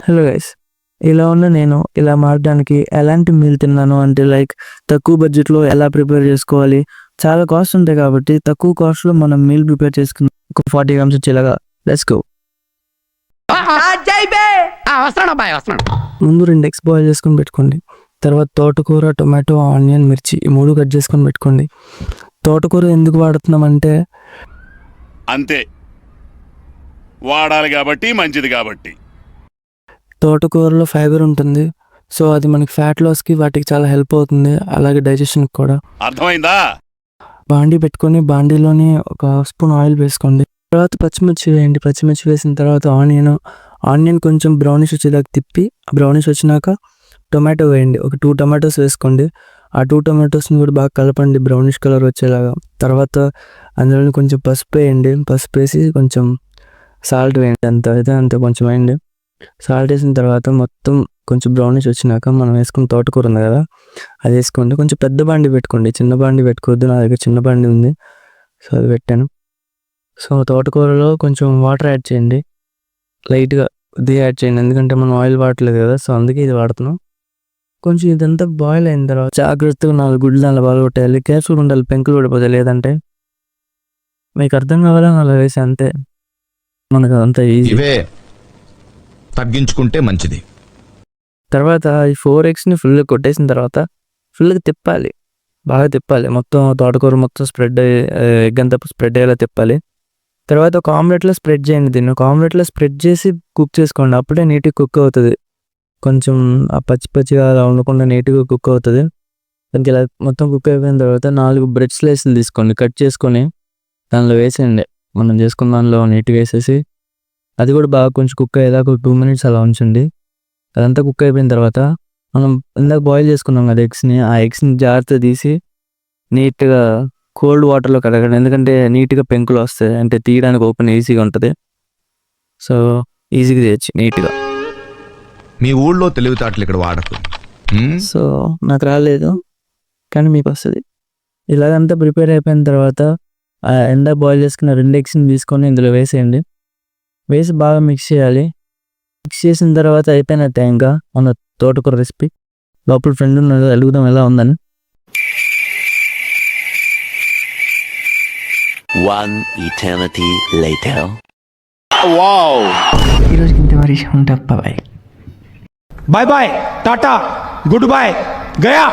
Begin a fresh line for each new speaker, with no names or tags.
Hello guys, ఇలా ఉన్న నేను ఇలా మారడానికి ఎలాంటి మీల్ తిన్నాను అంటే లైక్ తక్కువ బడ్జెట్లో ఎలా ప్రిపేర్ చేసుకోవాలి. చాలా కాస్ట్ ఉంటాయి కాబట్టి తక్కువ కాస్ట్లో మనం మీల్ ప్రిపేర్ చేసుకుని ఒక 40 grams వచ్చేలాగా. Let's go. ముందు 2 eggs బాయిల్ చేసుకొని పెట్టుకోండి. తర్వాత తోటకూర, టొమాటో, ఆనియన్, మిర్చి ఈ 3 కట్ చేసుకొని పెట్టుకోండి. తోటకూర ఎందుకు వాడుతున్నామంటే
అంతే, వాడాలి కాబట్టి, మంచిది కాబట్టి.
తోటకూరలో ఫైబర్ ఉంటుంది. సో అది మనకి ఫ్యాట్ లాస్కి వాటికి చాలా హెల్ప్ అవుతుంది, అలాగే డైజెషన్కి కూడా.
అర్థమైందా?
బాండీ పెట్టుకొని బాండీలోని ఒక స్పూన్ ఆయిల్ వేసుకోండి. తర్వాత పచ్చిమిర్చి వేయండి. పచ్చిమిర్చి వేసిన తర్వాత ఆనియన్ కొంచెం బ్రౌనిష్ వచ్చేదాకా తిప్పి, బ్రౌనిష్ వచ్చినాక టొమాటో వేయండి. ఒక 2 tomatoes వేసుకోండి. ఆ 2 tomatoesని కూడా బాగా కలపండి బ్రౌనిష్ కలర్ వచ్చేలాగా. తర్వాత అందులో కొంచెం పసుపు వేయండి. పసుపు వేసి కొంచెం సాల్ట్ వేయండి. అంత కొంచెం వేయండి. సాల్ట్ వేసిన తర్వాత మొత్తం కొంచెం బ్రౌనిష్ వచ్చినాక మనం వేసుకున్న తోటకూర ఉంది కదా, అది వేసుకోండి. కొంచెం పెద్ద బాండి పెట్టుకోండి, చిన్న బాండి పెట్టుకోవద్దు. నా దగ్గర చిన్న బాండి ఉంది, సో అది పెట్టాను. సో తోటకూరలో కొంచెం వాటర్ యాడ్ చేయండి, లైట్గా ఇది యాడ్ చేయండి, ఎందుకంటే మనం ఆయిల్ వాడలేదు కదా, సో అందుకే ఇది వాడుతున్నాం. కొంచెం ఇదంతా బాయిల్ అయిన తర్వాత జాగ్రత్తగా 4 గుడ్లు దానిలో బాగా కొట్టేయాలి. కేర్ఫుల్ ఉండాలి, పెంకులు పడిపోతాయి, లేదంటే మీకు అర్థం కావాలని అలా వేసి అంతే. మనకు అంతా ఈజీ.
తగ్గించుకుంటే మంచిది.
తర్వాత ఈ 4 eggsని ఫుల్గా కొట్టేసిన తర్వాత ఫుల్గా తిప్పాలి, బాగా తిప్పాలి. మొత్తం తోటకూర మొత్తం ఎగ్ అంతా స్ప్రెడ్ అయ్యేలా తిప్పాలి. తర్వాత ఒక ఆమ్లెట్లో స్ప్రెడ్ చేయండి. దీన్ని ఒక ఆమ్లెట్లో స్ప్రెడ్ చేసి కుక్ చేసుకోండి, అప్పుడే నీట్గా కుక్ అవుతుంది. కొంచెం ఆ పచ్చిగా అలా ఉండకుండా నీట్గా కుక్ అవుతుంది. దానికి ఇలా మొత్తం కుక్ అయిపోయిన తర్వాత 4 బ్రెడ్ స్లైస్లు తీసుకోండి, కట్ చేసుకొని దానిలో వేసేయండి. మనం చేసుకున్న దానిలో నీట్గా వేసేసి అది కూడా బాగా కొంచెం కుక్ అయ్యేదాకా 2 minutes అలా ఉంచండి. అదంతా కుక్ అయిపోయిన తర్వాత మనం ఇందాక బాయిల్ చేసుకున్నాం కదా ఎగ్స్ని, ఆ ఎగ్స్ని జాగ్రత్తగా తీసి నీట్గా కోల్డ్ వాటర్లో కడగండి, ఎందుకంటే నీట్గా పెంకులు వస్తాయి, అంటే తీయడానికి ఓపెన్ ఈజీగా ఉంటుంది. సో ఈజీగా చేయొచ్చు నీట్గా.
మీ ఊళ్ళో తెలివితేటలు ఇక్కడ వాడకు.
సో నాకు రాలేదు కానీ మీకు వస్తుంది. ఇలాగంతా ప్రిపేర్ అయిపోయిన తర్వాత ఇందాక బాయిల్ చేసుకున్న 2 eggsని తీసుకొని ఇందులో వేసేయండి. వేసి బాగా మిక్స్ చేయాలి. మిక్స్ చేసిన తర్వాత అయిపోయినట్టే ఇంకా మన తోటకూర రెసిపీ. లోపల ఫ్రెండ్ ఉన్నాడు, అడుగుదాం ఎలా ఉందని.
One eternity later.
ఈరోజుకి ఇంత మరి ఉంటా. Bye
bye bye, tata, goodbye, गया.